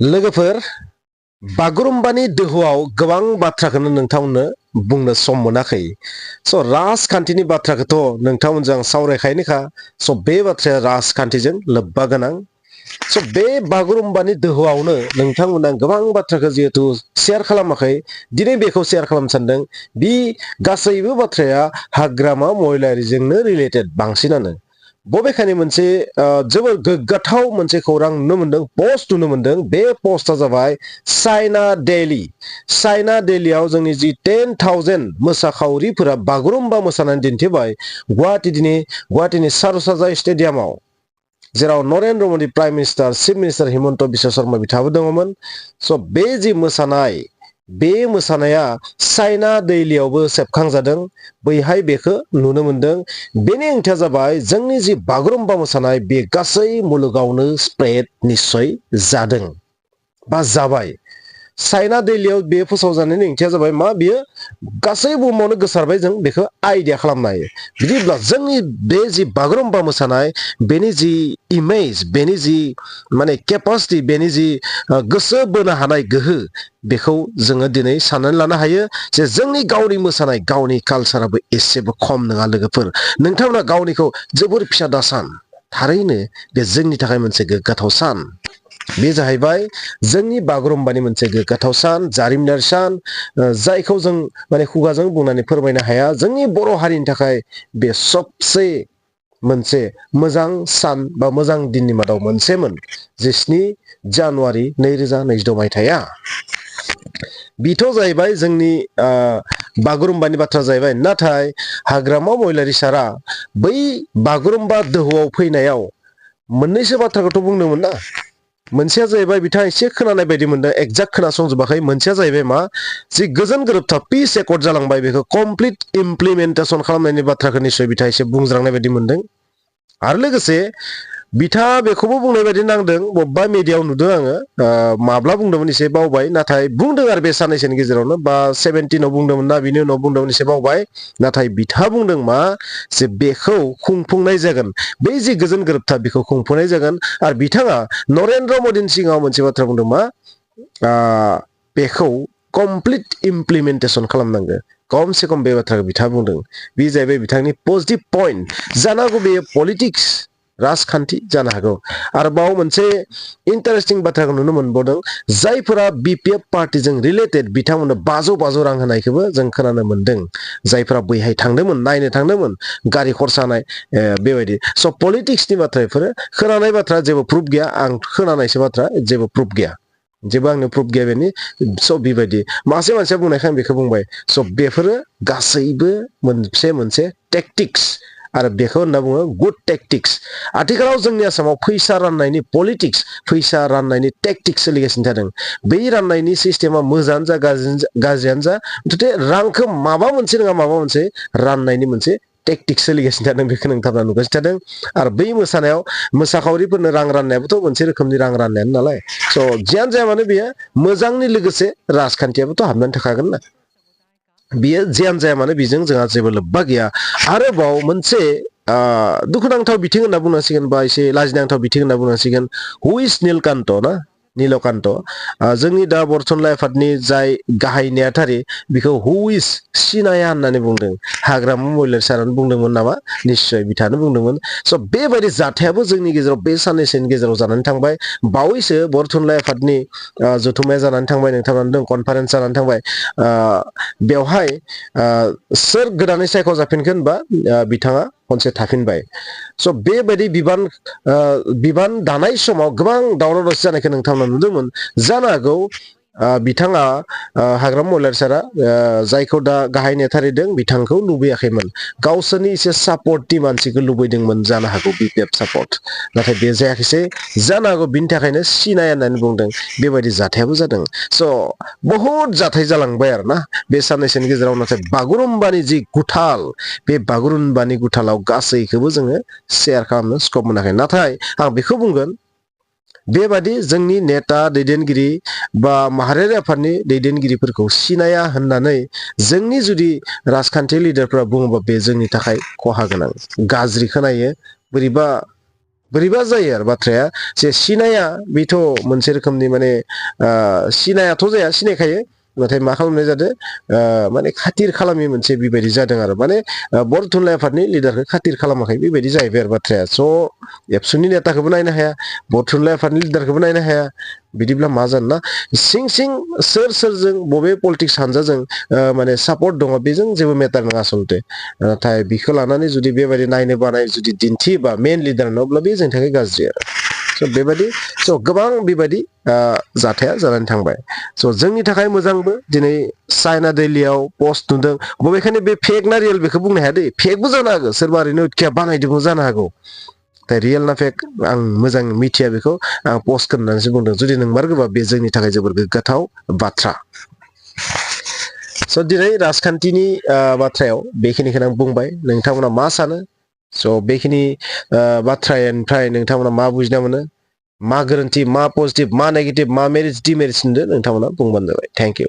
लोगोफोर बागुरुम्बानि दोहौआव गोबां बाथ्राखौनो नोंथांमोननो बुंनो सम मोनाखै स' राजखान्थिनि बाथ्राखौथ' नोंथांमोनजों सावरायखायनोखा स' बे बाथ्राया राजखान्थिजों लोब्बा गोनां स' बे बागुरुम्बानि दोहौआवनो नोंथांमोना गोबां बाथ्राखौ जिहेतु शेयार खालामाखै दिनै बेखौ शेयार खालामनो सानदों बे गासैबो बाथ्राया हाग्रामा महिलारिजोंनो रिलेटेड बांसिनानो बबेखानि मोनसे जोबोर गोग्गाथाव मोनसे खौरां नुनो मोनदों पस्ट नुनो मोनदों बे पस्टआ जाबाय चाइना दिल्लीयाव जोंनि जि 10,000 मोसाखावरिफोरा बागुरुम्बा मोसानानै दिन्थिबाय गुवाहाटीनि सारुसाजा स्टेडियामाव जेराव Narendra Modi prime minister chief minister Himanta Biswa Sarma बिथाङाबो दङमोन स' बे जि मोसानाय बे मोसानाया चाइना दिल्लीयावबो सेबखांजादों बैहाय बेखौ नुनो मोनदों बेनि ओंथिया जाबाय जोंनि जि बागुरुम्बा मोसानाय बे गासै मुलुगावनो स्प्रेड निश्चय जादों बा जाबाय चाइना दिल्लीयाव बे फोसावजानायनि ओंथिया जाबाय मा बियो गासै बुहुमावनो गोसारबाय जों बेखौ आइडिया खालामनो हायो बिदिब्ला जोंनि बे जि बागुरुम्बा मोसानाय बेनि जि इमेज बेनि जि माने केपासिटि बेनि जि गोसो बोनो हानाय गोहो बेखौ जोङो दिनै साननानै लानो हायो जे जोंनि गावनि मोसानाय गावनि कालसाराबो एसेबो खम नङा लोगोफोर नोंथांमोना गावनिखौ जोबोर फिसा दासान थारैनो बे जोंनि थाखाय मोनसे गोग्गाथाव सान बे जाहैबाय जोंनि बागुरुम्बानि मोनसे गोग्गाथाव सान जारिमिनारि सान जायखौ जों माने खुगाजों बुंनानै फोरमायनो हाया जोंनि बर' हारिनि थाखाय बे सबसे मोनसे मोजां सान बा मोजां दिननि मादाव मोनसेमोन 7 जानुवारि 2022 मायथाइया बिथ' जाहैबाय जोंनि बागुरुम्बानि बाथ्रा जाहैबाय नाथाय हाग्रामा महिलारि सारा बै बागुरुम्बा दोहौआव फैनायाव मोननैसो बाथ्राखौथ' बुंदोंमोन ना मोनसेया जाहैबाय बिथाङा एसे खोनानाय बायदि मोनदों एक्जाक्ट खोनासंजोबाखै मोनसेया जाहैबाय मा जि गोजोन गोरोबथा पिस एकर्ड जालांबाय बेखौ कमप्लिट इमप्लिमेन्टेसन खालामनायनि बाथ्राखौ निश्चय बिथाङा एसे बुंज्रांनाय बायदि मोनदों आरो लोगोसे बिथाङा बेखौबो बुंनाय बायदि नांदों बबेबा मिडियायाव नुदों आङो माब्ला बुंदोंमोन एसे बावबाय नाथाय बुंदों आरो बे साननैसोनि गेजेरावनो बा 17आव बुंदोंमोन ना बिनि उनाव बुंदोंमोन एसे बावबाय नाथाय बिथाङा बुंदों मा जे बेखौ खुंफुंनाय जागोन बै जि गोजोन गोरोबथा बेखौ खुंफुंनाय जागोन आरो बिथाङा नरेन्द्र मदिनि सिगाङाव मोनसे बाथ्रा बुंदों मा बेखौ कमप्लिट इमप्लिमेन्टेसन खालामनांगौ खमसे खम बे बाथ्राखौ बिथाङा बुंदों बे जाहैबाय बिथांनि पजिटिभ पइन्ट जानो हागौ बेयो पलिटिक्स राजखान्थि जानो हागौ आरोबाव मोनसे इन्टारेस्टिं बाथ्राखौ नुनो मोनबावदों जायफोरा बिपिएफ पार्टिजों रिलेटेड बिथांमोननो 500 रां होनायखौबो जों खोनानो मोनदों जायफोरा बैहाय थांदोंमोन नायनो थांदोंमोन गारि खरसा होनाय बेबायदि स' पलिटिक्सनि बाथ्रा बेफोरो खोनानाय बाथ्रा जेबो प्रुफ गैया आं खोनानायसो बाथ्रा जेबो प्रुफ गैया जेबो आंनो प्रुफ गैया बेनि स' बेबायदि मासे मानसिया बुंनायखाय आं बेखौ बुंबाय स' बेफोरो गासैबो मोनसे टेक्टिक्स आरो बेखौ होनना बुङो गुड टेक्टिक्स आथिखालाव जोंनि आसामाव फैसा राननायनि पलिटिक्स फैसा राननायनि टेक्टिक्स सोलिगासिनो थादों बै राननायनि सिस्टेमा मोजाङानो जा गाज्रियानो जा मथथे रांखौ माबा मोनसे नङा माबा मोनसे राननायनि मोनसे टेक्टिक्स सोलिगासिनो थादों बेखौ नोंथाङा नुगासिनो थादों आरो बै मोसानायाव मोसाखावरिफोरनो रां राननायाबोथ' मोनसे रोखोमनि रां राननायानो नालाय स' जियानो जाया मानो बेयो मोजांनि लोगोसे राजखान्थियाबोथ' हाबनानै थाखागोन ना बियो जियानो जाया मानो बेजों जोंहा जेबो लोब्बा गैया आरोबाव मोनसे दुखुनांथाव बिथिं होनना बुंनांसिगोन बा एसे लाजिनांथाव बिथिं होनना बुंनांसिगोन हु इज नीलकान्त जोंनि दा बर थुनलाइ आफादनि जाय गाहाय नेहाथारि बिखौ हु इज सिनाया होननानै बुंदों हाग्रामा महिलारि सारानो बुंदोंमोन नामा निश्चय बिथाङानो बुंदोंमोन स' बेबायदि जाथायाबो जोंनि गेजेराव बे साननैसोनि गेजेराव जानानै थांबाय बावैसो बर थुनलाइ आफादनि जथुम्माया जानानै थांबाय नोंथाङा नुदों कनफारेन्स जानानै थांबाय बेवहाय सोर गोदानै सायख'जाफिनगोन बा बिथाङा खनसे थाफिनबाय स' बेबायदि बिबान दानाय समाव गोबां दावराव दावसि जानायखौ नोंथांमोना नुदोंमोन जानो हागौ बिथाङा हाग्रामा महिलारि सारा जायखौ दा गाहाय नेथारिदों बिथांखौ लुबैयाखैमोन गावसोरनि एसे सापर्टि मानसिखौ लुबैदोंमोन जानो हागौ बिपिएफ सापर्ट नाथाय बे जायाखैसै जानो हागौ बिनि थाखायनो सिनाया होननानै बुंदों बेबायदि जाथायाबो जादों स' बहुद जाथाय जालांबाय आरो ना बे साननैसोनि गेजेराव नाथाय बागुरुम्बानि जि गुथाल बे बागुरुम्बानि गुथालाव गासैखौबो जोङो शेयार खालामनो स्कप मोनाखै नाथाय आं बेखौ बुंगोन बेबादि जोंनि नेता दैदेनगिरि बा माहारियारि आफादनि दैदेनगिरिफोरखौ सिनाया होननानै जोंनि जुदि राजखान्थि लिडारफोरा बुङोबा बे जोंनि थाखाय खहा गोनां गाज्रि खोनायो बोरैबा बोरैबा जायो आरो बाथ्राया जे सिनाया बेथ' मोनसे रोखोमनि माने सिनायाथ' जाया सिनायखायो नाथाय मा खालामनाय जादों माने खाथिर खालामि मोनसे बेबायदि जादों आरो माने बर थुनलाइ आफादनि लिडारखौ खाथिर खालामाखै बेबायदि जाहैबाय आरो बाथ्राया स' एबसुनि नेताखौबो नायनो हाया बर थुनलाइ आफादनि लिडारखौबो नायनो हाया बिदिब्ला मा जानो ना सिं सिं सोर सोरजों बबे पलिटिक्स हानजाजों माने सापर्ट दङ बेजों जेबो मेटार नङा आसलथे नाथाय बिखौ लानानै जुदि बेबायदि नायनो बानाय जुदि दिन्थियोबा मेन लिडार अब्ला बे जोंनि थाखाय गाज्रि आरो स' बेबायदि स' गोबां बेबायदि जाथाया जानानै थांबाय स' जोंनि थाखाय मोजांबो दिनै चाइना दिल्लीयाव पस्ट नुदों बबेखानि बे फेक ना रियेल बेखौ बुंनो हाया दै फेकबो जानो हागौ सोरबा ओरैनो उतखिया बानायदोंबो जानो हागौ दा रियेल ना फेक आं मोजां मिथिया बेखौ आं पस्ट होननानैसो बुंदों जुदि नंमारगौबा बे जोंनि थाखाय जोबोर गोग्गाथाव बाथ्रा स' दिनै राजखान्थिनि बाथ्रायाव बेखिनिखौनो आं बुंबाय नोंथांमोना मा सानो स' बेखिनि बाथ्रानिफ्राय नोंथांमोना मा बुजिना मोनो मा गोरोन्थि मा पजिटिभ मा नेगेटिभ मा मेरिट्स डिमेरिट्स होनदो नोंथांमोना बुंबानो जाबाय थेंक इउ